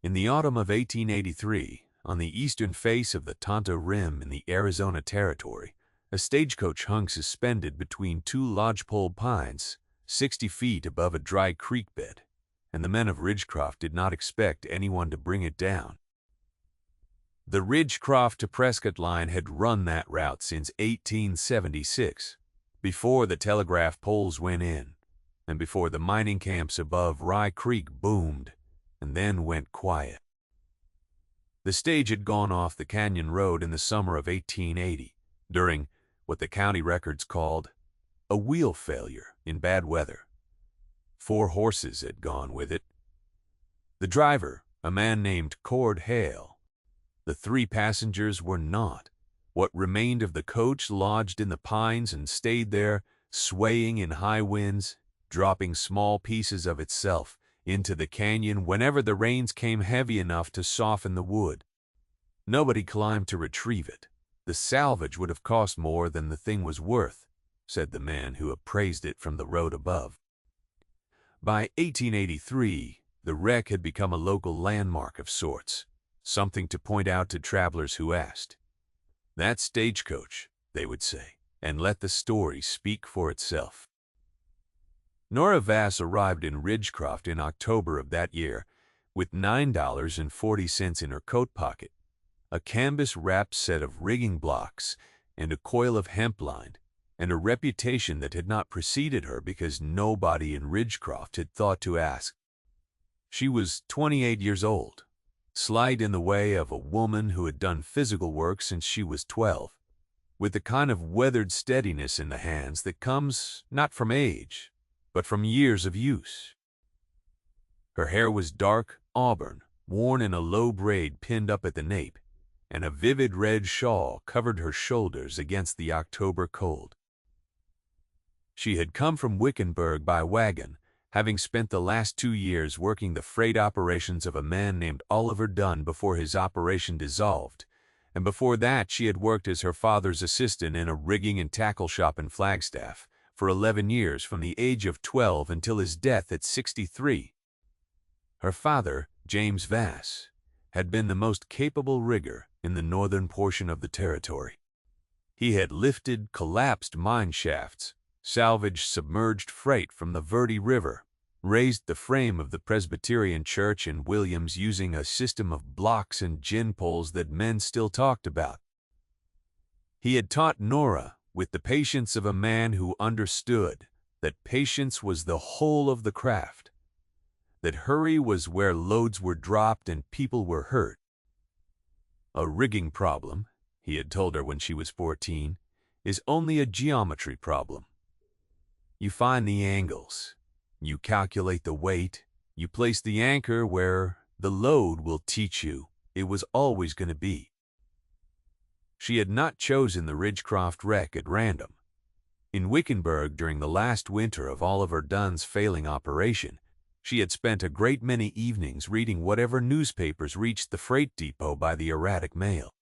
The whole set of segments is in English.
In the autumn of 1883, on the eastern face of the Tonto Rim in the Arizona Territory, a stagecoach hung suspended between two lodgepole pines, 60 feet above a dry creek bed, and the men of Ridgecroft did not expect anyone to bring it down. The Ridgecroft to Prescott line had run that route since 1876, before the telegraph poles went in, and before the mining camps above Rye Creek boomed and then went quiet. The stage had gone off the Canyon Road in the summer of 1880, during what the county records called a wheel failure in bad weather. 4 horses had gone with it. The driver, a man named Cord Hale. The 3 passengers were not. What remained of the coach lodged in the pines and stayed there, swaying in high winds, dropping small pieces of itself into the canyon whenever the rains came heavy enough to soften the wood. Nobody climbed to retrieve it. The salvage would have cost more than the thing was worth, said the man who appraised it from the road above. By 1883, the wreck had become a local landmark of sorts, something to point out to travelers who asked. That stagecoach, they would say, and let the story speak for itself. Nora Vass arrived in Ridgecroft in October of that year with $9.40 in her coat pocket, a canvas-wrapped set of rigging blocks, and a coil of hemp line, and a reputation that had not preceded her because nobody in Ridgecroft had thought to ask. She was 28 years old, slight in the way of a woman who had done physical work since she was 12, with the kind of weathered steadiness in the hands that comes not from age, but from years of use. Her hair was dark auburn, worn in a low braid pinned up at the nape, and a vivid red shawl covered her shoulders against the October cold. She had come from Wickenburg by wagon, having spent the last 2 years working the freight operations of a man named Oliver Dunn before his operation dissolved, and before that she had worked as her father's assistant in a rigging and tackle shop in Flagstaff for 11 years from the age of 12 until his death at 63. Her father, James Vass, had been the most capable rigger in the northern portion of the territory. He had lifted collapsed mine shafts, salvaged submerged freight from the Verde River, raised the frame of the Presbyterian Church in Williams using a system of blocks and gin poles that men still talked about. He had taught Nora, with the patience of a man who understood that patience was the whole of the craft, that hurry was where loads were dropped and people were hurt. A rigging problem, he had told her when she was 14, is only a geometry problem. You find the angles, you calculate the weight, you place the anchor where the load will teach you it was always going to be. She had not chosen the Ridgecroft wreck at random. In Wickenburg during the last winter of Oliver Dunn's failing operation, she had spent a great many evenings reading whatever newspapers reached the freight depot by the erratic mail.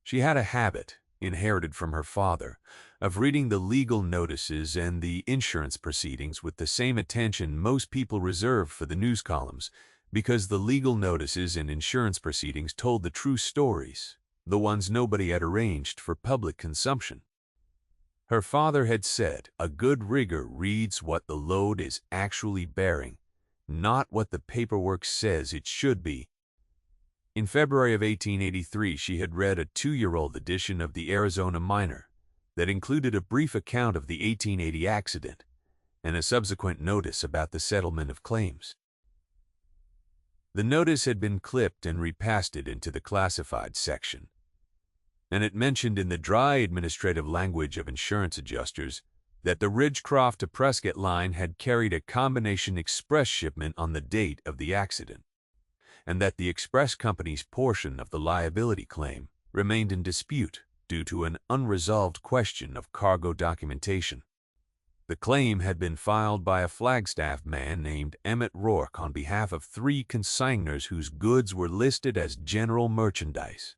She had a habit, inherited from her father, of reading the legal notices and the insurance proceedings with the same attention most people reserve for the news columns, because the legal notices and insurance proceedings told the true stories, the ones nobody had arranged for public consumption. Her father had said a good rigger reads what the load is actually bearing, not what the paperwork says it should be. In February of 1883, she had read a 2-year-old edition of the Arizona Miner that included a brief account of the 1880 accident and a subsequent notice about the settlement of claims. The notice had been clipped and repasted into the classified section, and it mentioned in the dry administrative language of insurance adjusters that the Ridgecroft to Prescott line had carried a combination express shipment on the date of the accident, and that the express company's portion of the liability claim remained in dispute due to an unresolved question of cargo documentation. The claim had been filed by a Flagstaff man named Emmett Rourke on behalf of 3 consignors whose goods were listed as general merchandise.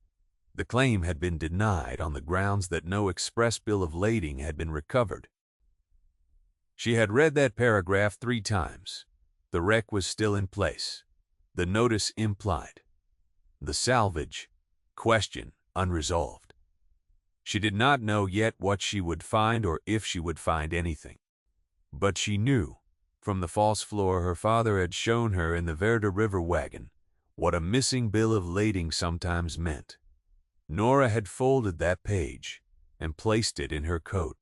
The claim had been denied on the grounds that no express bill of lading had been recovered. She had read that paragraph 3 times. The wreck was still in place. The notice implied. The salvage question unresolved. She did not know yet what she would find or if she would find anything. But she knew, from the false floor her father had shown her in the Verda River wagon, what a missing bill of lading sometimes meant. Nora had folded that page and placed it in her coat.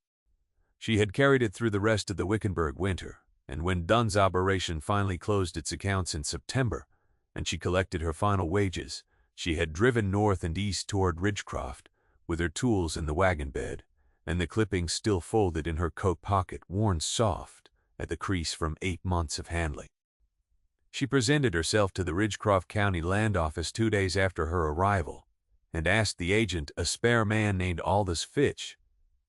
She had carried it through the rest of the Wickenburg winter, and when Dunn's operation finally closed its accounts in September, and she collected her final wages, she had driven north and east toward Ridgecroft, with her tools in the wagon bed, and the clippings still folded in her coat pocket, worn soft at the crease from 8 months of handling. She presented herself to the Ridgecroft County Land Office 2 days after her arrival, and asked the agent, a spare man named Aldous Fitch,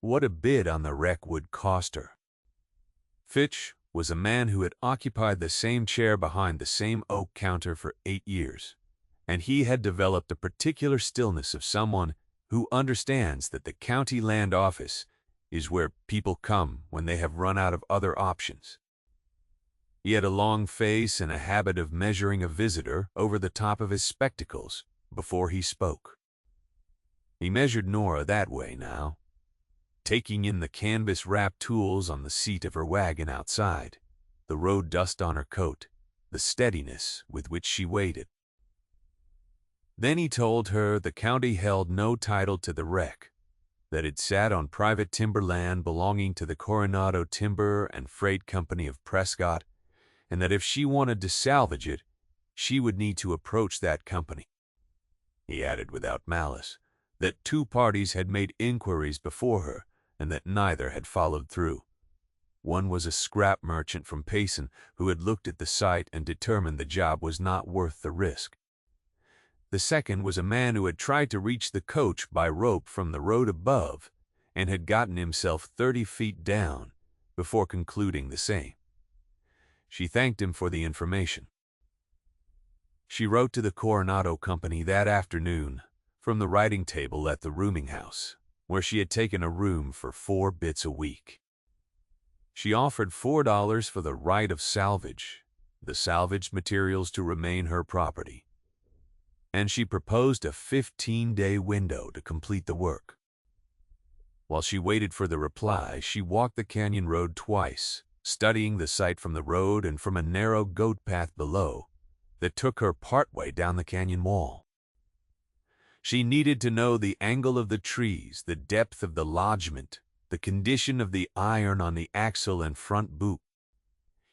what a bid on the wreck would cost her. Fitch was a man who had occupied the same chair behind the same oak counter for 8 years, and he had developed a particular stillness of someone who understands that the county land office is where people come when they have run out of other options. He had a long face and a habit of measuring a visitor over the top of his spectacles before he spoke. He measured Nora that way now, taking in the canvas-wrapped tools on the seat of her wagon outside, the road dust on her coat, the steadiness with which she waited. Then he told her the county held no title to the wreck, that it sat on private timberland belonging to the Coronado Timber and Freight Company of Prescott, and that if she wanted to salvage it, she would need to approach that company. He added without malice that 2 parties had made inquiries before her and that neither had followed through. One was a scrap merchant from Payson who had looked at the site and determined the job was not worth the risk. The second was a man who had tried to reach the coach by rope from the road above and had gotten himself 30 feet down before concluding the same. She thanked him for the information. She wrote to the Coronado Company that afternoon from the writing table at the rooming house, where she had taken a room for 4 bits a week. She offered $4 for the right of salvage, the salvaged materials to remain her property, and she proposed a 15-day window to complete the work. While she waited for the reply, she walked the canyon road twice, studying the site from the road and from a narrow goat path below that took her partway down the canyon wall. She needed to know the angle of the trees, the depth of the lodgment, the condition of the iron on the axle and front boot.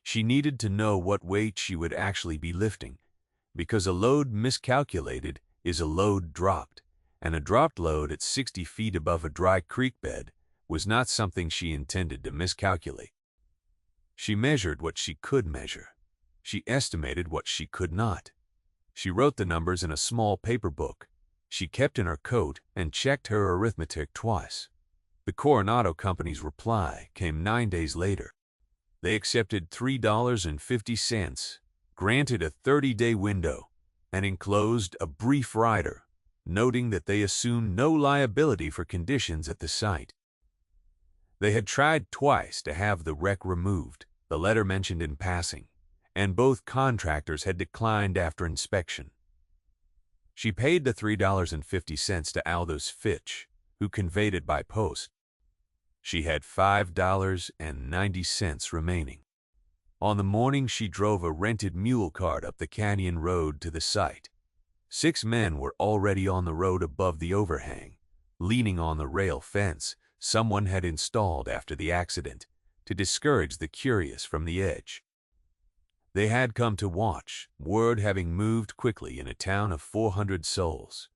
She needed to know what weight she would actually be lifting, because a load miscalculated is a load dropped, and a dropped load at 60 feet above a dry creek bed was not something she intended to miscalculate. She measured what she could measure. She estimated what she could not. She wrote the numbers in a small paper book she kept in her coat and checked her arithmetic twice. The Coronado Company's reply came 9 days later. They accepted $3.50, granted a 30-day window, and enclosed a brief rider, noting that they assumed no liability for conditions at the site. They had tried twice to have the wreck removed, the letter mentioned in passing, and both contractors had declined after inspection. She paid the $3.50 to Aldous Fitch, who conveyed it by post. She had $5.90 remaining. On the morning she drove a rented mule cart up the canyon road to the site. 6 men were already on the road above the overhang, leaning on the rail fence someone had installed after the accident to discourage the curious from the edge. They had come to watch, word having moved quickly in a town of 400 souls.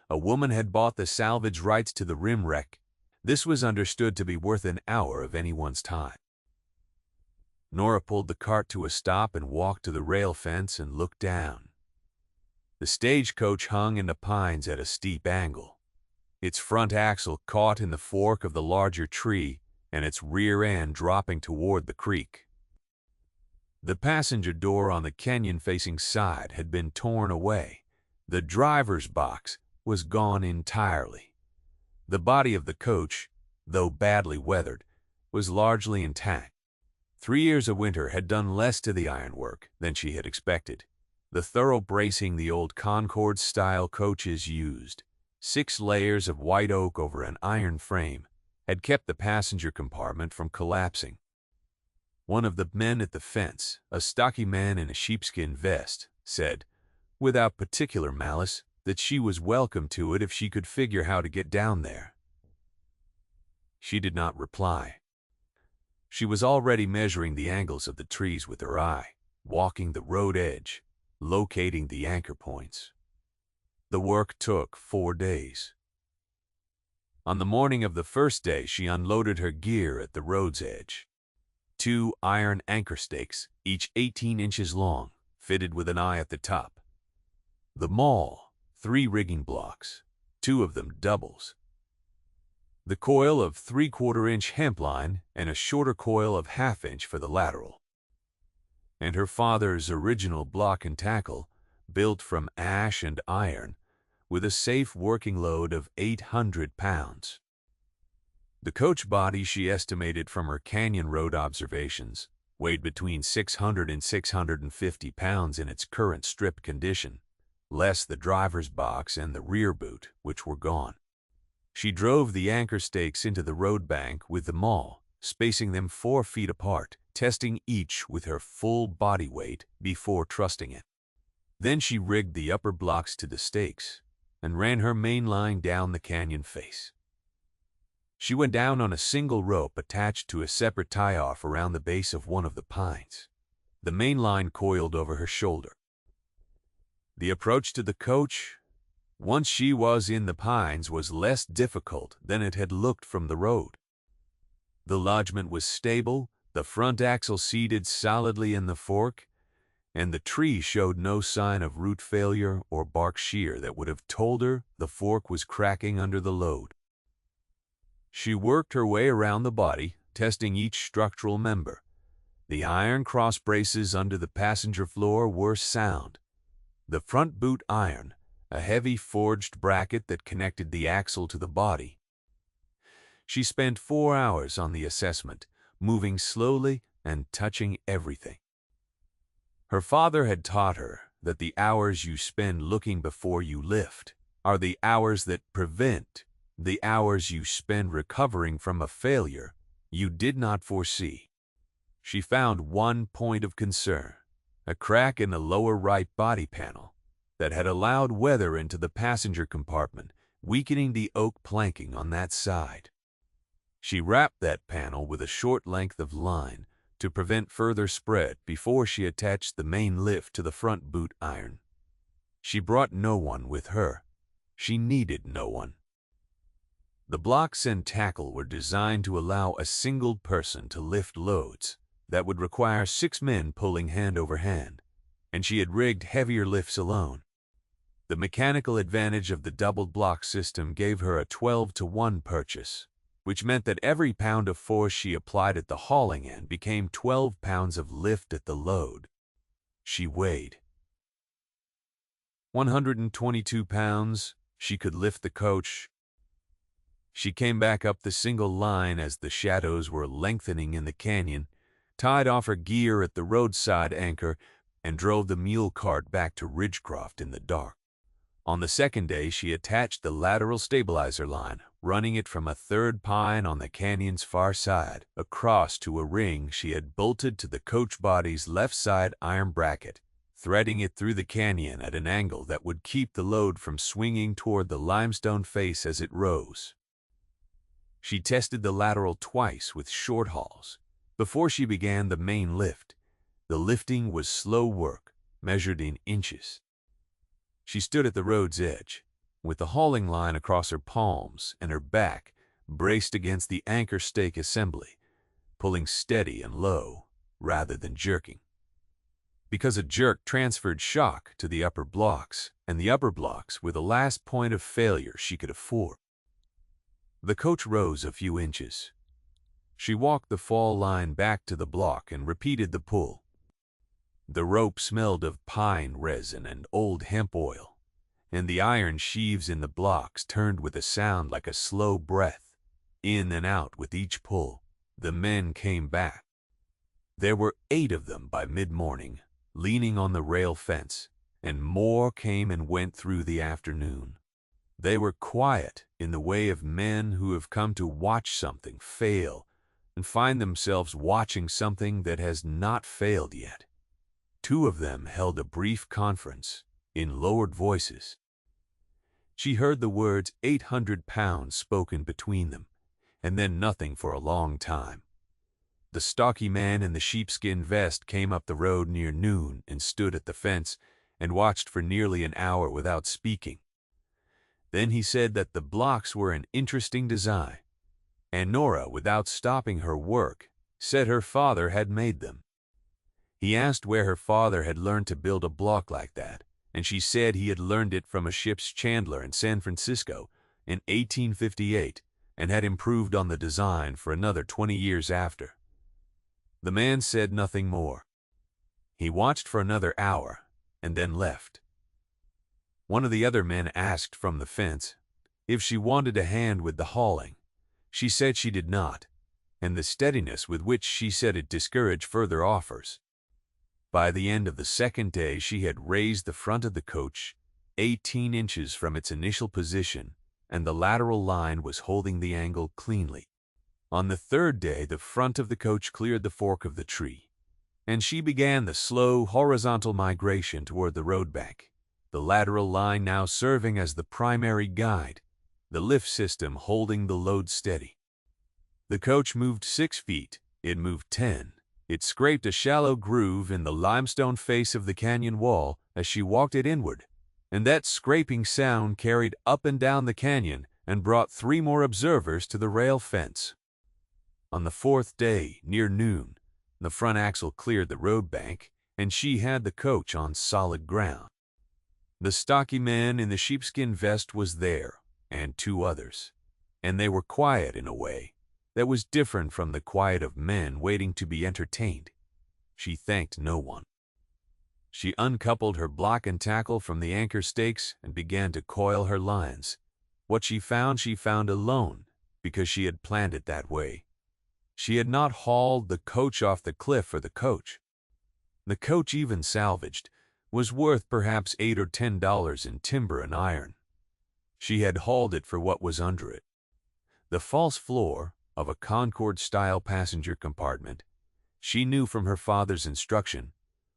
A woman had bought the salvage rights to the rim wreck. This was understood to be worth an hour of anyone's time. Nora pulled the cart to a stop and walked to the rail fence and looked down. The stagecoach hung in the pines at a steep angle, its front axle caught in the fork of the larger tree and its rear end dropping toward the creek. The passenger door on the canyon-facing side had been torn away. The driver's box was gone entirely. The body of the coach, though badly weathered, was largely intact. 3 years of winter had done less to the ironwork than she had expected, The thorough bracing the old Concorde-style coaches used, 6 layers of white oak over an iron frame, had kept the passenger compartment from collapsing. One of the men at the fence, a stocky man in a sheepskin vest, said, without particular malice, that she was welcome to it if she could figure how to get down there. She did not reply. She was already measuring the angles of the trees with her eye, walking the road edge, locating the anchor points. The work took 4 days. On the morning of the first day, she unloaded her gear at the road's edge. 2 iron anchor stakes, each 18 inches long, fitted with an eye at the top. The maul, 3 rigging blocks, 2 of them doubles. The coil of 3/4-inch hemp line and a shorter coil of 1/2 inch for the lateral. And her father's original block and tackle, built from ash and iron, with a safe working load of 800 pounds. The coach body, she estimated from her Canyon Road observations, weighed between 600 and 650 pounds in its current stripped condition, less the driver's box and the rear boot, which were gone. She drove the anchor stakes into the road bank with the maul, spacing them 4 feet apart, testing each with her full body weight before trusting it. Then she rigged the upper blocks to the stakes and ran her main line down the canyon face. She went down on a single rope attached to a separate tie-off around the base of one of the pines. The main line coiled over her shoulder. The approach to the coach, once she was in the pines, was less difficult than it had looked from the road. The lodgment was stable, the front axle seated solidly in the fork, and the tree showed no sign of root failure or bark shear that would have told her the fork was cracking under the load. She worked her way around the body, testing each structural member. The iron cross braces under the passenger floor were sound. The front boot iron, a heavy forged bracket that connected the axle to the body. She spent 4 hours on the assessment, moving slowly and touching everything. Her father had taught her that the hours you spend looking before you lift are the hours that prevent the hours you spend recovering from a failure you did not foresee. She found one point of concern, a crack in the lower right body panel that had allowed weather into the passenger compartment, weakening the oak planking on that side. She wrapped that panel with a short length of line to prevent further spread before she attached the main lift to the front boot iron. She brought no one with her. She needed no one. The blocks and tackle were designed to allow a single person to lift loads that would require 6 men pulling hand over hand, and she had rigged heavier lifts alone. The mechanical advantage of the doubled block system gave her a 12-to-1 purchase, which meant that every pound of force she applied at the hauling end became 12 pounds of lift at the load. She weighed 122 pounds. She could lift the coach. She came back up the single line as the shadows were lengthening in the canyon, tied off her gear at the roadside anchor, and drove the mule cart back to Ridgecroft in the dark. On the second day, she attached the lateral stabilizer line, running it from a third pine on the canyon's far side across to a ring she had bolted to the coach body's left side iron bracket, threading it through the canyon at an angle that would keep the load from swinging toward the limestone face as it rose. She tested the lateral twice with short hauls before she began the main lift. The lifting was slow work, measured in inches. She stood at the road's edge, with the hauling line across her palms and her back braced against the anchor stake assembly, pulling steady and low rather than jerking. Because a jerk transferred shock to the upper blocks, and the upper blocks were the last point of failure she could afford. The coach rose a few inches. She walked the fall line back to the block and repeated the pull. The rope smelled of pine resin and old hemp oil, and the iron sheaves in the blocks turned with a sound like a slow breath, in and out with each pull. The men came back. There were 8 of them by mid-morning, leaning on the rail fence, and more came and went through the afternoon. They were quiet in the way of men who have come to watch something fail and find themselves watching something that has not failed yet. Two of them held a brief conference in lowered voices. She heard the words 800 pounds spoken between them, and then nothing for a long time. The stocky man in the sheepskin vest came up the road near noon and stood at the fence and watched for nearly an hour without speaking. Then he said that the blocks were an interesting design, and Nora, without stopping her work, said her father had made them. He asked where her father had learned to build a block like that, and she said he had learned it from a ship's chandler in San Francisco in 1858 and had improved on the design for another 20 years after. The man said nothing more. He watched for another hour and then left. One of the other men asked from the fence if she wanted a hand with the hauling. She said she did not, and the steadiness with which she said it discouraged further offers. By the end of the second day, she had raised the front of the coach 18 inches from its initial position, and the lateral line was holding the angle cleanly. On the third day, the front of the coach cleared the fork of the tree, and she began the slow horizontal migration toward the road bank, the lateral line now serving as the primary guide, the lift system holding the load steady. The coach moved 6 feet, it moved 10. It scraped a shallow groove in the limestone face of the canyon wall as she walked it inward, and that scraping sound carried up and down the canyon and brought 3 more observers to the rail fence. On the fourth day, near noon, the front axle cleared the road bank, and she had the coach on solid ground. The stocky man in the sheepskin vest was there, and 2 others, and they were quiet in a way that was different from the quiet of men waiting to be entertained. She thanked no one. She uncoupled her block and tackle from the anchor stakes and began to coil her lines. What she found alone, because she had planned it that way. She had not hauled the coach off the cliff for the coach. The coach, even salvaged, was worth perhaps $8 or $10 in timber and iron. She had hauled it for what was under it. The false floor of a Concorde-style passenger compartment, she knew from her father's instruction,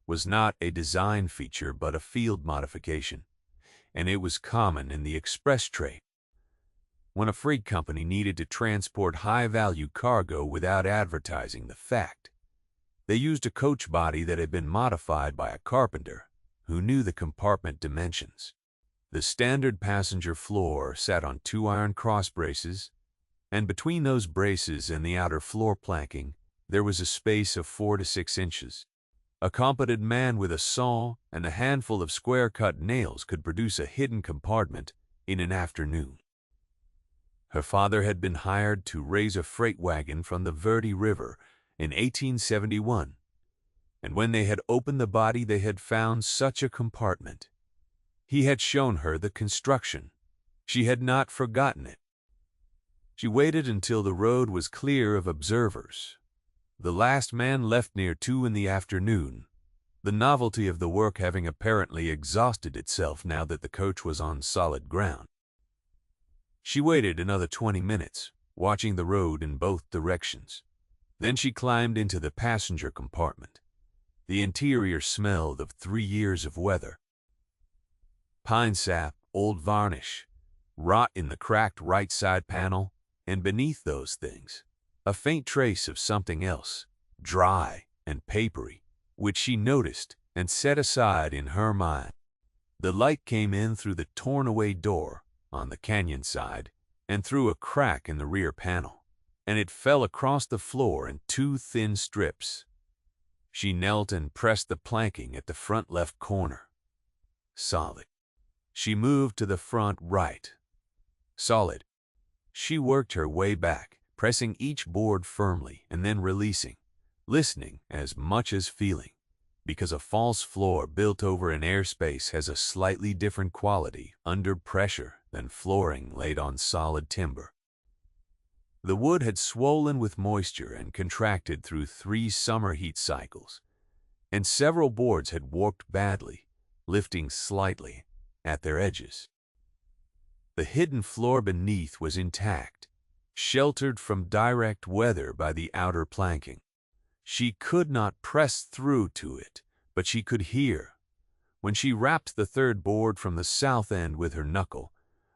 was not a design feature but a field modification, and it was common in the express trade. When a freight company needed to transport high-value cargo without advertising the fact, they used a coach body that had been modified by a carpenter who knew the compartment dimensions. The standard passenger floor sat on 2 iron cross braces, and between those braces and the outer floor planking, there was a space of 4 to 6 inches. A competent man with a saw and a handful of square-cut nails could produce a hidden compartment in an afternoon. Her father had been hired to raise a freight wagon from the Verde River in 1871, and when they had opened the body, they had found such a compartment. He had shown her the construction. She had not forgotten it. She waited until the road was clear of observers. The last man left near 2 in the afternoon, the novelty of the work having apparently exhausted itself now that the coach was on solid ground. She waited another 20 minutes, watching the road in both directions. Then she climbed into the passenger compartment. The interior smelled of 3 years of weather. Pine sap, old varnish, rot in the cracked right side panel, and beneath those things, a faint trace of something else, dry and papery, which she noticed and set aside in her mind. The light came in through the torn-away door on the canyon side and through a crack in the rear panel, and it fell across the floor in 2 thin strips. She knelt and pressed the planking at the front left corner. Solid. She moved to the front right. Solid. She worked her way back, pressing each board firmly and then releasing, listening as much as feeling, because a false floor built over an airspace has a slightly different quality under pressure than flooring laid on solid timber. The wood had swollen with moisture and contracted through 3 summer heat cycles, and several boards had warped badly, lifting slightly at their edges. The hidden floor beneath was intact, sheltered from direct weather by the outer planking. She could not press through to it, but she could hear, when she rapped the third board from the south end with her knuckle,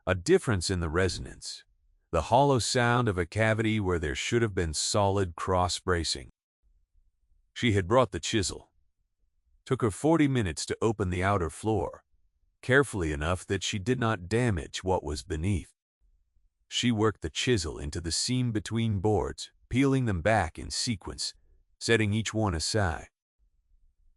a difference in the resonance, the hollow sound of a cavity where there should have been solid cross-bracing. She had brought the chisel. Took her 40 minutes to open the outer floor, carefully enough that she did not damage what was beneath. She worked the chisel into the seam between boards, peeling them back in sequence, setting each one aside.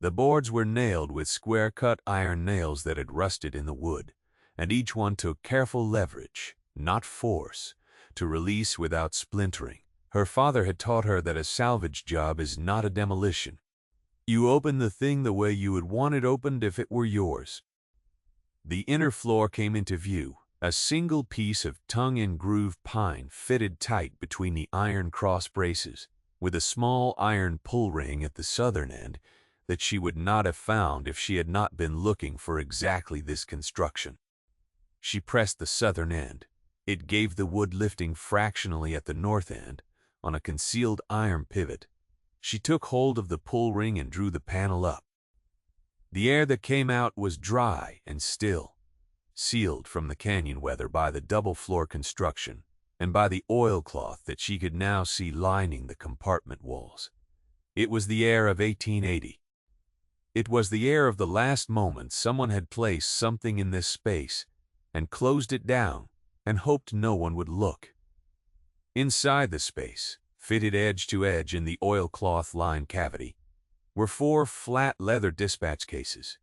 The boards were nailed with square-cut iron nails that had rusted in the wood, and each one took careful leverage, not force, to release without splintering. Her father had taught her that a salvage job is not a demolition. You open the thing the way you would want it opened if it were yours. The inner floor came into view, a single piece of tongue-and-groove pine fitted tight between the iron cross braces, with a small iron pull ring at the southern end that she would not have found if she had not been looking for exactly this construction. She pressed the southern end. It gave the wood lifting fractionally at the north end, on a concealed iron pivot. She took hold of the pull ring and drew the panel up. The air that came out was dry and still, sealed from the canyon weather by the double-floor construction and by the oilcloth that she could now see lining the compartment walls. It was the air of 1880. It was the air of the last moment someone had placed something in this space and closed it down and hoped no one would look. Inside the space, fitted edge to edge in the oilcloth-lined cavity, were 4 flat leather dispatch cases.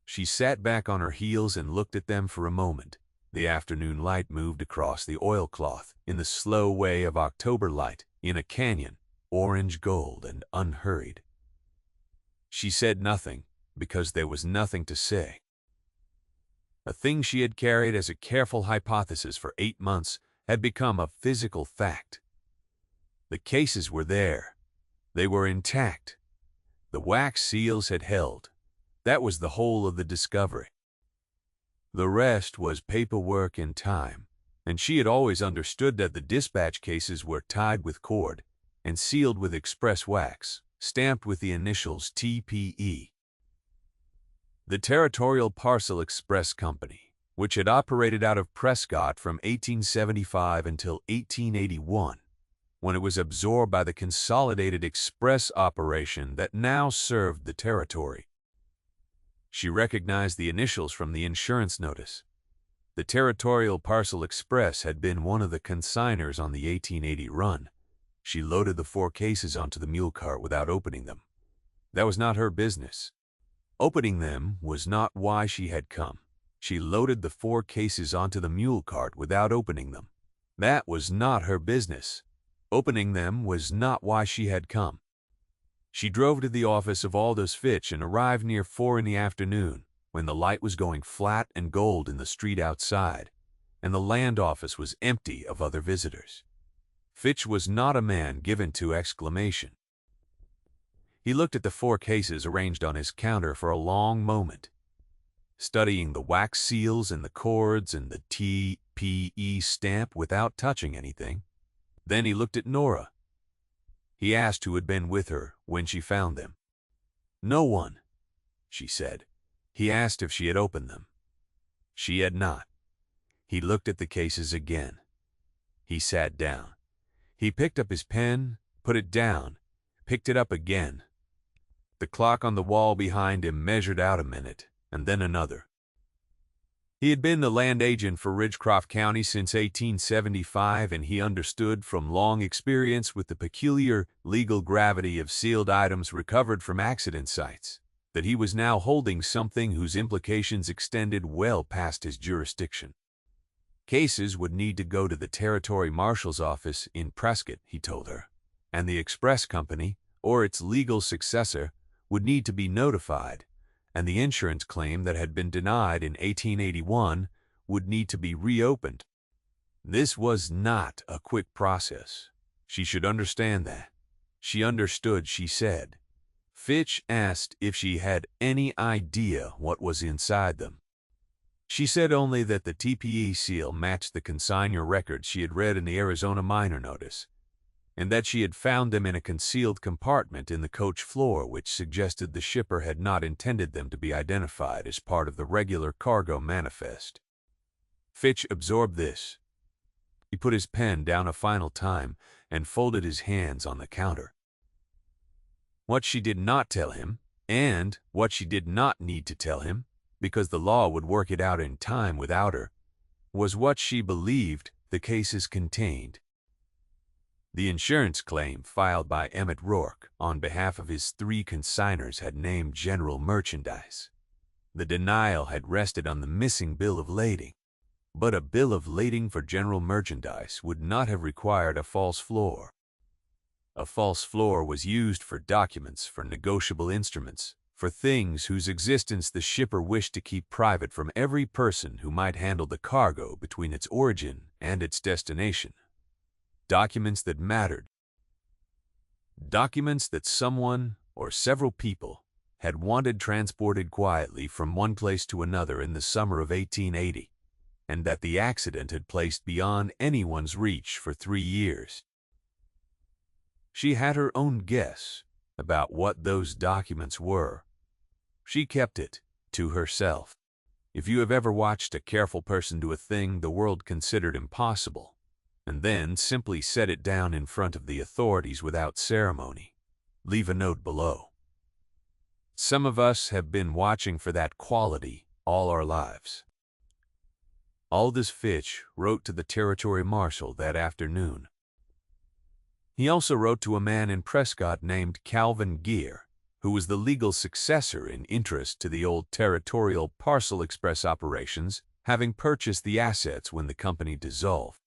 She sat back on her heels and looked at them for a moment. The afternoon light moved across the oilcloth in the slow way of October light in a canyon, orange gold and unhurried. She said nothing because there was nothing to say. A thing she had carried as a careful hypothesis for 8 months had become a physical fact. The cases were there. They were intact. The wax seals had held. That was the whole of the discovery. The rest was paperwork and time, and she had always understood that the dispatch cases were tied with cord and sealed with express wax, stamped with the initials TPE. The Territorial Parcel Express Company, which had operated out of Prescott from 1875 until 1881, when it was absorbed by the Consolidated Express operation that now served the territory. She recognized the initials from the insurance notice. The Territorial Parcel Express had been one of the consignors on the 1880 run. She loaded the 4 cases onto the mule cart without opening them. That was not her business. Opening them was not why she had come. She loaded the 4 cases onto the mule cart without opening them. That was not her business. Opening them was not why she had come. She drove to the office of Aldous Fitch and arrived near 4 in the afternoon, when the light was going flat and gold in the street outside, and the land office was empty of other visitors. Fitch was not a man given to exclamation. He looked at the 4 cases arranged on his counter for a long moment, studying the wax seals and the cords and the TPE stamp without touching anything. Then he looked at Nora. He asked who had been with her when she found them. "No one," she said. He asked if she had opened them. She had not. He looked at the cases again. He sat down. He picked up his pen, put it down, picked it up again. The clock on the wall behind him measured out a minute, and then another. He had been the land agent for Ridgecroft County since 1875, and he understood from long experience with the peculiar legal gravity of sealed items recovered from accident sites that he was now holding something whose implications extended well past his jurisdiction. Cases would need to go to the Territory Marshal's office in Prescott, he told her, and the Express Company, or its legal successor, would need to be notified, and the insurance claim that had been denied in 1881 would need to be reopened. This was not a quick process. She should understand that. She understood, she said. Fitch asked if she had any idea what was inside them. She said only that the TPE seal matched the consignor records she had read in the Arizona miner notice, and that she had found them in a concealed compartment in the coach floor, which suggested the shipper had not intended them to be identified as part of the regular cargo manifest. Fitch absorbed this. He put his pen down a final time and folded his hands on the counter. What she did not tell him, and what she did not need to tell him, because the law would work it out in time without her, was what she believed the cases contained. The insurance claim filed by Emmett Rourke on behalf of his 3 consignors had named General Merchandise. The denial had rested on the missing bill of lading, but a bill of lading for General Merchandise would not have required a false floor. A false floor was used for documents, for negotiable instruments, for things whose existence the shipper wished to keep private from every person who might handle the cargo between its origin and its destination. Documents that mattered. Documents that someone or several people had wanted transported quietly from one place to another in the summer of 1880, and that the accident had placed beyond anyone's reach for 3 years. She had her own guess about what those documents were. She kept it to herself. If you have ever watched a careful person do a thing the world considered impossible, and then simply set it down in front of the authorities without ceremony, leave a note below. Some of us have been watching for that quality all our lives. Aldous Fitch wrote to the Territory Marshal that afternoon. He also wrote to a man in Prescott named Calvin Gear, who was the legal successor in interest to the old Territorial Parcel Express operations, having purchased the assets when the company dissolved.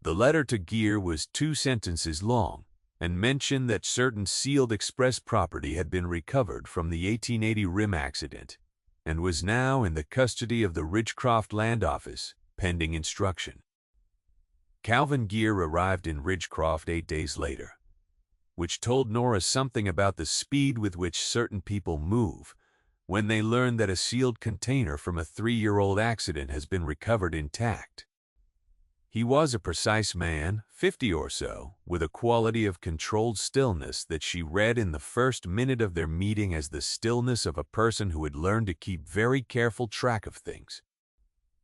The letter to Gear was 2 sentences long and mentioned that certain sealed express property had been recovered from the 1880 rim accident and was now in the custody of the Ridgecroft Land Office, pending instruction. Calvin Gear arrived in Ridgecroft 8 days later, which told Nora something about the speed with which certain people move when they learn that a sealed container from a 3-year-old accident has been recovered intact. He was a precise man, 50 or so, with a quality of controlled stillness that she read in the first minute of their meeting as the stillness of a person who had learned to keep very careful track of things.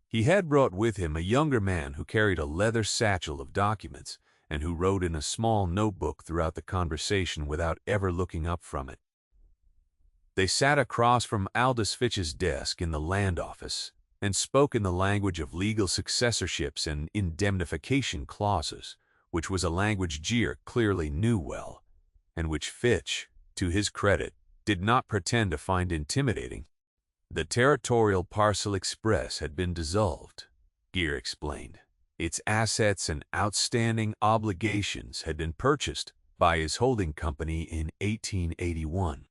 He had brought with him a younger man who carried a leather satchel of documents and who wrote in a small notebook throughout the conversation without ever looking up from it. They sat across from Aldous Fitch's desk in the land office and spoke in the language of legal successorships and indemnification clauses, which was a language Gear clearly knew well, and which Fitch, to his credit, did not pretend to find intimidating. The Territorial Parcel Express had been dissolved, Gear explained. Its assets and outstanding obligations had been purchased by his holding company in 1881.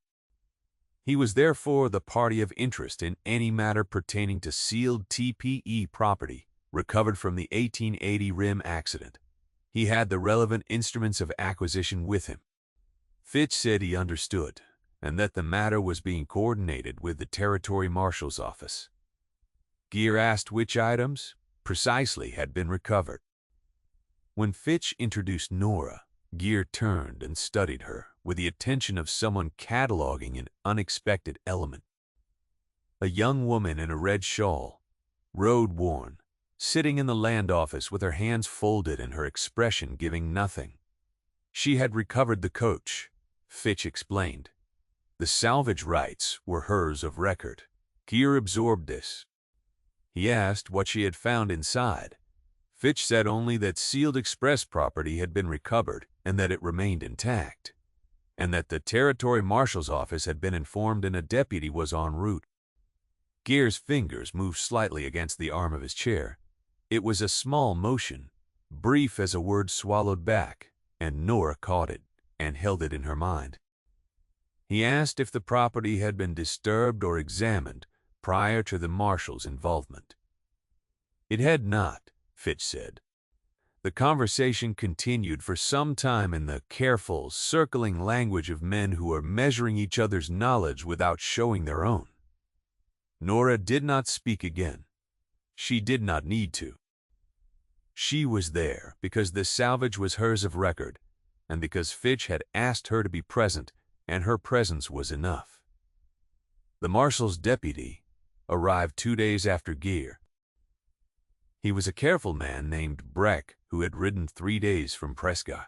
He was therefore the party of interest in any matter pertaining to sealed TPE property recovered from the 1880 rim accident. He had the relevant instruments of acquisition with him. Fitch said he understood, and that the matter was being coordinated with the Territory Marshal's office. Gear asked which items, precisely, had been recovered. When Fitch introduced Nora, Gear turned and studied her with the attention of someone cataloging an unexpected element. A young woman in a red shawl, road-worn, sitting in the land office with her hands folded and her expression giving nothing. She had recovered the coach, Fitch explained. The salvage rights were hers of record. Gear absorbed this. He asked what she had found inside. Fitch said only that sealed express property had been recovered and that it remained intact, and that the Territory Marshal's office had been informed and a deputy was en route. Gear's fingers moved slightly against the arm of his chair. It was a small motion, brief as a word swallowed back, and Nora caught it and held it in her mind. He asked if the property had been disturbed or examined prior to the Marshal's involvement. It had not, Fitch said. The conversation continued for some time in the careful, circling language of men who are measuring each other's knowledge without showing their own. Nora did not speak again. She did not need to. She was there because the salvage was hers of record, and because Fitch had asked her to be present, and her presence was enough. The marshal's deputy arrived 2 days after Gear. He was a careful man named Breck who had ridden 3 days from Prescott.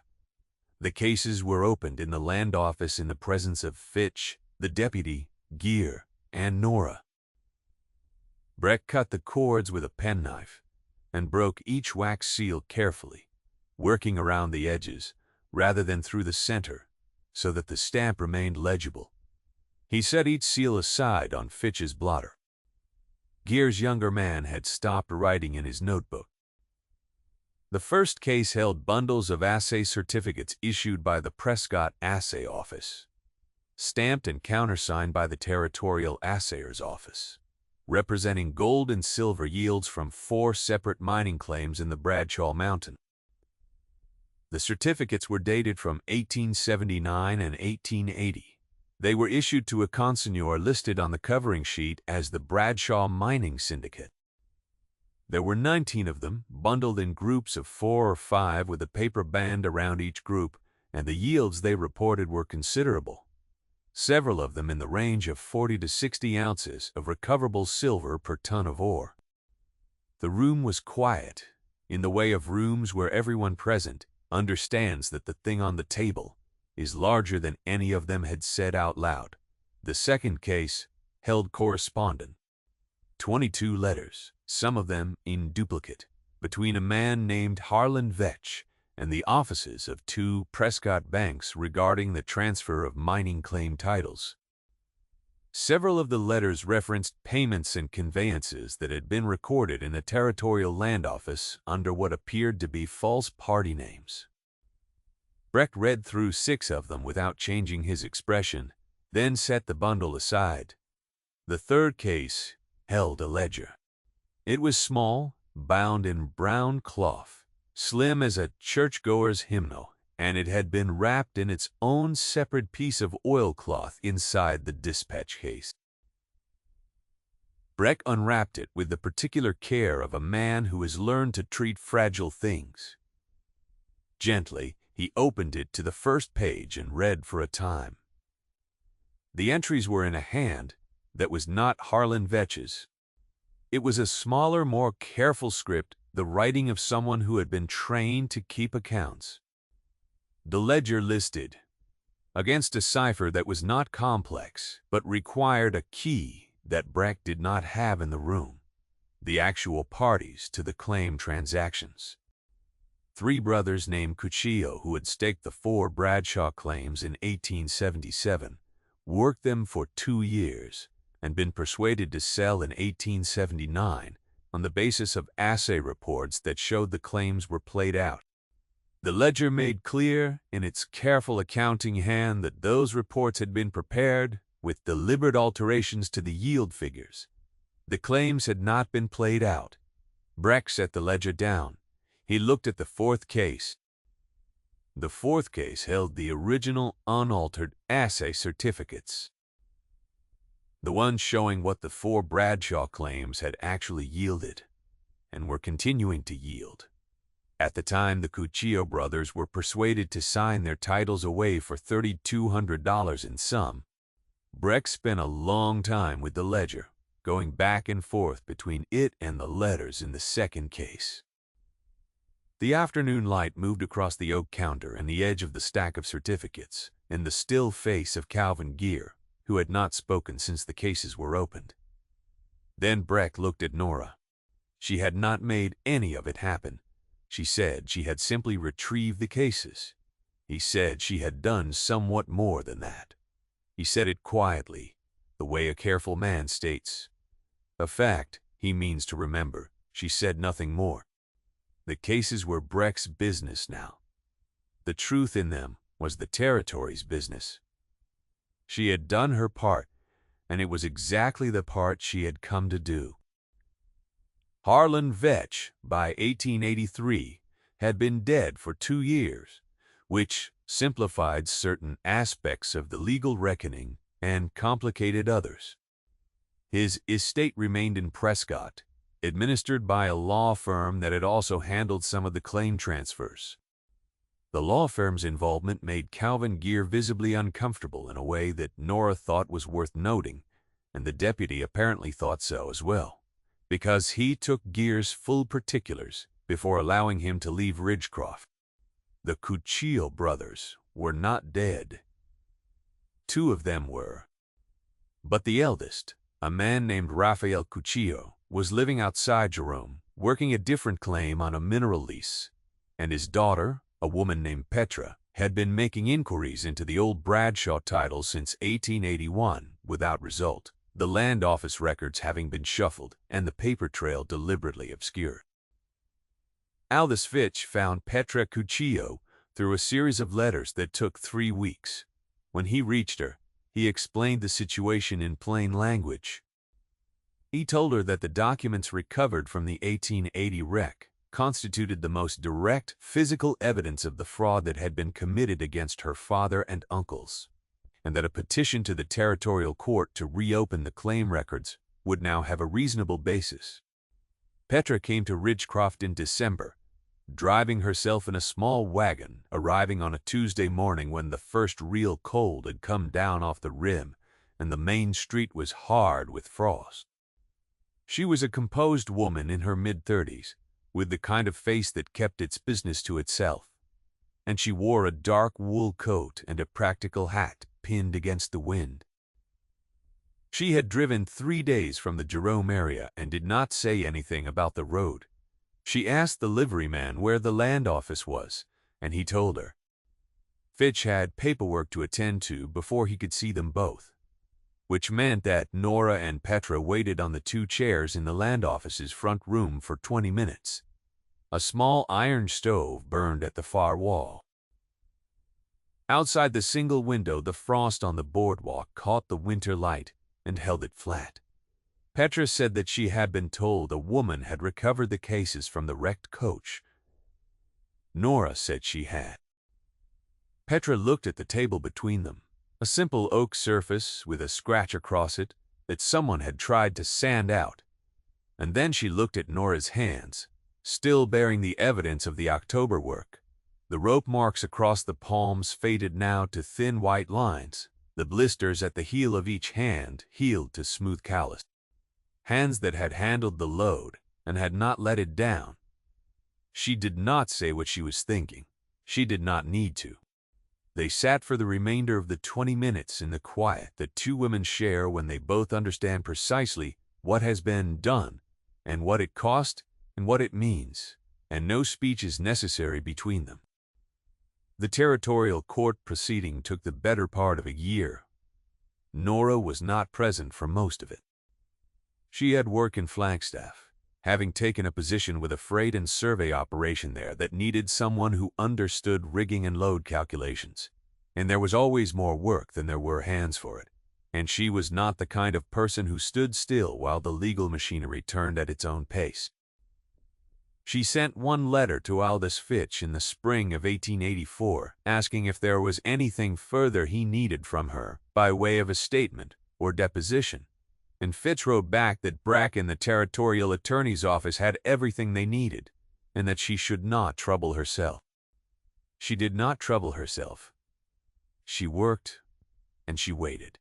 The cases were opened in the land office in the presence of Fitch, the deputy, Gear, and Nora. Breck cut the cords with a penknife and broke each wax seal carefully, working around the edges rather than through the center so that the stamp remained legible. He set each seal aside on Fitch's blotter. Gear's younger man had stopped writing in his notebook. The first case held bundles of assay certificates issued by the Prescott Assay Office, stamped and countersigned by the Territorial Assayer's Office, representing gold and silver yields from 4 separate mining claims in the Bradshaw Mountain. The certificates were dated from 1879 and 1880. They were issued to a consignor listed on the covering sheet as the Bradshaw Mining Syndicate. There were 19 of them, bundled in groups of 4 or 5 with a paper band around each group, and the yields they reported were considerable, several of them in the range of 40 to 60 ounces of recoverable silver per ton of ore. The room was quiet, in the way of rooms where everyone present understands that the thing on the table is larger than any of them had said out loud. The second case held correspondence. 22 letters, some of them in duplicate, between a man named Harlan Vetch and the offices of 2 Prescott banks regarding the transfer of mining claim titles. Several of the letters referenced payments and conveyances that had been recorded in the Territorial Land Office under what appeared to be false party names. Breck read through 6 of them without changing his expression, then set the bundle aside. The third case held a ledger. It was small, bound in brown cloth, slim as a churchgoer's hymnal, and it had been wrapped in its own separate piece of oilcloth inside the dispatch case. Breck unwrapped it with the particular care of a man who has learned to treat fragile things. Gently, he opened it to the first page and read for a time. The entries were in a hand that was not Harlan Vetch's. It was a smaller, more careful script, the writing of someone who had been trained to keep accounts. The ledger listed, against a cipher that was not complex, but required a key that Breck did not have in the room, the actual parties to the claim transactions. 3 brothers named Cuccio, who had staked the 4 Bradshaw claims in 1877, worked them for 2 years, and been persuaded to sell in 1879 on the basis of assay reports that showed the claims were played out. The ledger made clear in its careful accounting hand that those reports had been prepared with deliberate alterations to the yield figures. The claims had not been played out. Breck set the ledger down. He looked at the 4th case. The 4th case held the original unaltered assay certificates, the ones showing what the 4 Bradshaw claims had actually yielded and were continuing to yield. At the time, the Cuccio brothers were persuaded to sign their titles away for $3,200 in sum. Breck spent a long time with the ledger, going back and forth between it and the letters in the 2nd case. The afternoon light moved across the oak counter and the edge of the stack of certificates, and the still face of Calvin Gear, who had not spoken since the cases were opened. Then Breck looked at Nora. She had not made any of it happen. She said she had simply retrieved the cases. He said she had done somewhat more than that. He said it quietly, the way a careful man states a fact he means to remember. She said nothing more. The cases were Breck's business now. The truth in them was the Territory's business. She had done her part, and it was exactly the part she had come to do. Harlan Vetch, by 1883, had been dead for 2 years, which simplified certain aspects of the legal reckoning and complicated others. His estate remained in Prescott, administered by a law firm that had also handled some of the claim transfers. The law firm's involvement made Calvin Gear visibly uncomfortable in a way that Nora thought was worth noting, and the deputy apparently thought so as well, because he took Gear's full particulars before allowing him to leave Ridgecroft. The Cuchillo brothers were not dead. 2 of them were. But the eldest, a man named Rafael Cuchillo, was living outside Jerome, working a different claim on a mineral lease, and his daughter, a woman named Petra, had been making inquiries into the old Bradshaw title since 1881 without result, the land office records having been shuffled and the paper trail deliberately obscured. Aldous Fitch found Petra Cuchillo through a series of letters that took 3 weeks. When he reached her, he explained the situation in plain language. He told her that the documents recovered from the 1880 wreck constituted the most direct physical evidence of the fraud that had been committed against her father and uncles, and that a petition to the territorial court to reopen the claim records would now have a reasonable basis. Petra came to Ridgecroft in December, driving herself in a small wagon, arriving on a Tuesday morning when the first real cold had come down off the rim and the main street was hard with frost. She was a composed woman in her mid-30s, with the kind of face that kept its business to itself, and she wore a dark wool coat and a practical hat pinned against the wind. She had driven 3 days from the Jerome area and did not say anything about the road. She asked the liveryman where the land office was, and he told her. Fitch had paperwork to attend to before he could see them both, which meant that Nora and Petra waited on the 2 chairs in the land office's front room for 20 minutes. A small iron stove burned at the far wall. Outside the single window, the frost on the boardwalk caught the winter light and held it flat. Petra said that she had been told a woman had recovered the cases from the wrecked coach. Nora said she had. Petra looked at the table between them, a simple oak surface with a scratch across it that someone had tried to sand out, and then she looked at Nora's hands, still bearing the evidence of the October work. The rope marks across the palms faded now to thin white lines. The blisters at the heel of each hand healed to smooth callus. Hands that had handled the load and had not let it down. She did not say what she was thinking. She did not need to. They sat for the remainder of the 20 minutes in the quiet that 2 women share when they both understand precisely what has been done and what it cost and what it means, and no speech is necessary between them. The territorial court proceeding took the better part of a year. Nora was not present for most of it. She had work in Flagstaff, having taken a position with a freight and survey operation there that needed someone who understood rigging and load calculations, and there was always more work than there were hands for it, and she was not the kind of person who stood still while the legal machinery turned at its own pace. She sent 1 letter to Aldous Fitch in the spring of 1884, asking if there was anything further he needed from her by way of a statement or deposition, and Fitch wrote back that Bracken, the territorial attorney's office, had everything they needed, and that she should not trouble herself. She did not trouble herself. She worked, and she waited.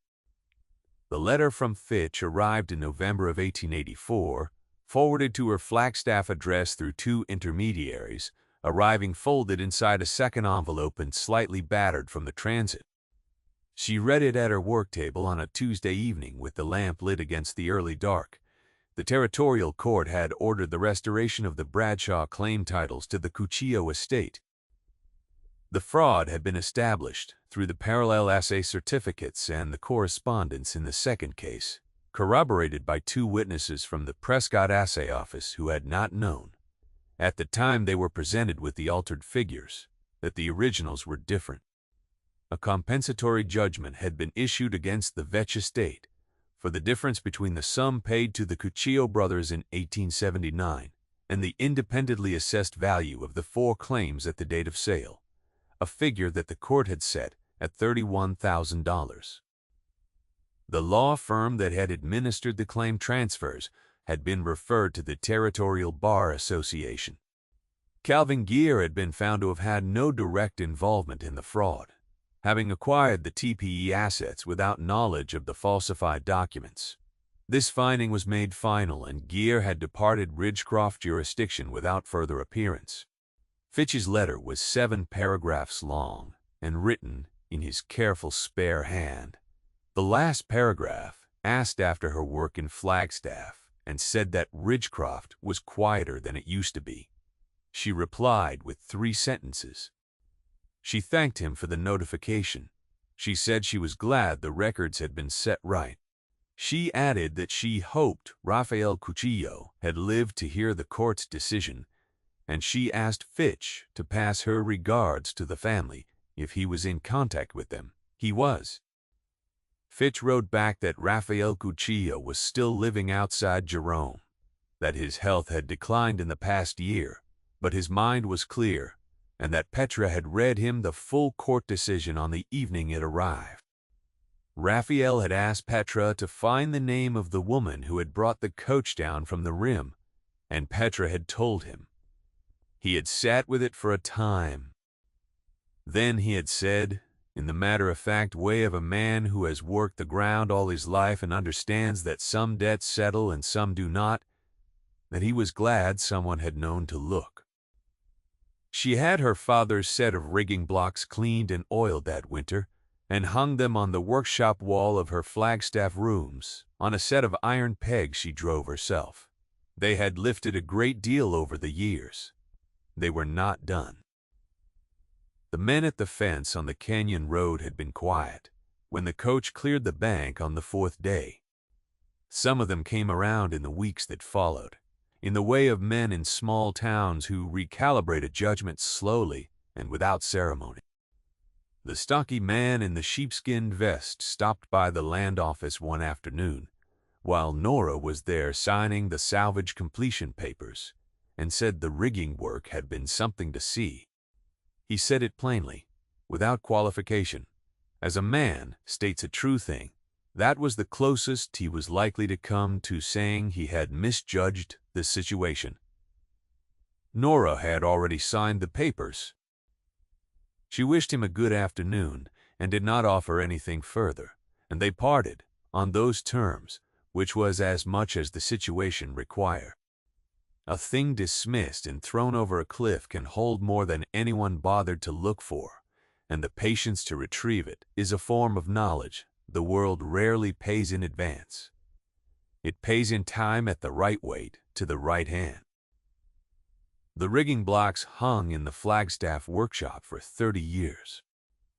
The letter from Fitch arrived in November of 1884, forwarded to her Flagstaff address through 2 intermediaries, arriving folded inside a second envelope and slightly battered from the transit. She read it at her work table on a Tuesday evening with the lamp lit against the early dark. The territorial court had ordered the restoration of the Bradshaw claim titles to the Cuchillo estate. The fraud had been established through the parallel assay certificates and the correspondence in the second case, corroborated by 2 witnesses from the Prescott assay office who had not known, at the time they were presented with the altered figures, that the originals were different. A compensatory judgment had been issued against the Vetch estate for the difference between the sum paid to the Cuchillo brothers in 1879 and the independently assessed value of the 4 claims at the date of sale, a figure that the court had set at $31,000. The law firm that had administered the claim transfers had been referred to the Territorial Bar Association. Calvin Geer had been found to have had no direct involvement in the fraud, having acquired the TPE assets without knowledge of the falsified documents. This finding was made final, and Geer had departed Ridgecroft jurisdiction without further appearance. Fitch's letter was 7 paragraphs long and written in his careful spare hand. The last paragraph asked after her work in Flagstaff and said that Ridgecroft was quieter than it used to be. She replied with 3 sentences. She thanked him for the notification. She said she was glad the records had been set right. She added that she hoped Rafael Cuchillo had lived to hear the court's decision, and she asked Fitch to pass her regards to the family if he was in contact with them. He was. Fitch wrote back that Rafael Cuchillo was still living outside Jerome, that his health had declined in the past year, but his mind was clear, and that Petra had read him the full court decision on the evening it arrived. Rafael had asked Petra to find the name of the woman who had brought the coach down from the rim, and Petra had told him. He had sat with it for a time. Then he had said, in the matter-of-fact way of a man who has worked the ground all his life and understands that some debts settle and some do not, that he was glad someone had known to look. She had her father's set of rigging blocks cleaned and oiled that winter, and hung them on the workshop wall of her Flagstaff rooms on a set of iron pegs she drove herself. They had lifted a great deal over the years. They were not done. The men at the fence on the canyon road had been quiet when the coach cleared the bank on the 4th day. Some of them came around in the weeks that followed, in the way of men in small towns who recalibrated judgments slowly and without ceremony. The stocky man in the sheepskin vest stopped by the land office one afternoon, while Nora was there signing the salvage completion papers, and said the rigging work had been something to see. He said it plainly, without qualification. As a man states a true thing, that was the closest he was likely to come to saying he had misjudged the situation. Nora had already signed the papers. She wished him a good afternoon and did not offer anything further, and they parted on those terms, which was as much as the situation required. A thing dismissed and thrown over a cliff can hold more than anyone bothered to look for, and the patience to retrieve it is a form of knowledge the world rarely pays in advance. It pays in time at the right weight to the right hand. The rigging blocks hung in the Flagstaff workshop for 30 years.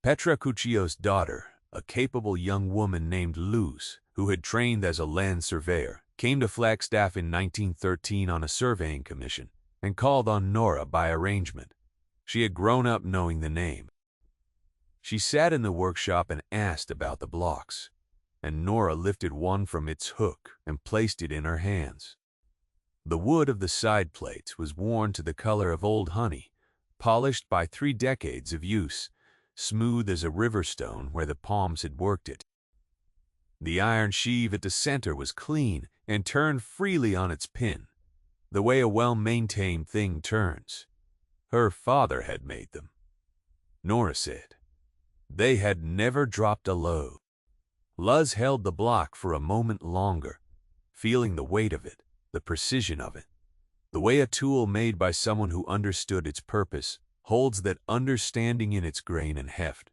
Petra Cuchillo's daughter, a capable young woman named Luz, who had trained as a land surveyor, came to Flagstaff in 1913 on a surveying commission and called on Nora by arrangement. She had grown up knowing the name. She sat in the workshop and asked about the blocks, and Nora lifted one from its hook and placed it in her hands. The wood of the side plates was worn to the color of old honey, polished by 3 decades of use, smooth as a river stone where the palms had worked it. The iron sheave at the center was clean and turned freely on its pin, the way a well-maintained thing turns. Her father had made them. Nora said. They had never dropped a load. Luz held the block for a moment longer, feeling the weight of it, the precision of it, the way a tool made by someone who understood its purpose holds that understanding in its grain and heft.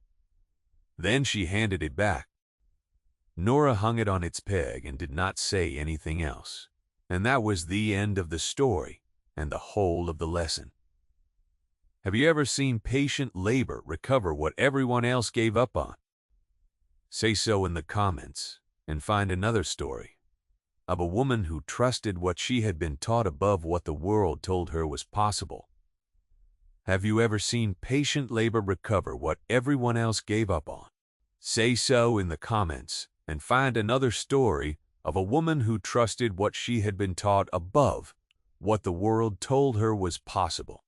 Then she handed it back. Nora hung it on its peg and did not say anything else, and that was the end of the story and the whole of the lesson. Have you ever seen patient labor recover what everyone else gave up on? Say so in the comments and find another story of a woman who trusted what she had been taught above what the world told her was possible. Have you ever seen patient labor recover what everyone else gave up on? Say so in the comments and find another story of a woman who trusted what she had been taught above what the world told her was possible.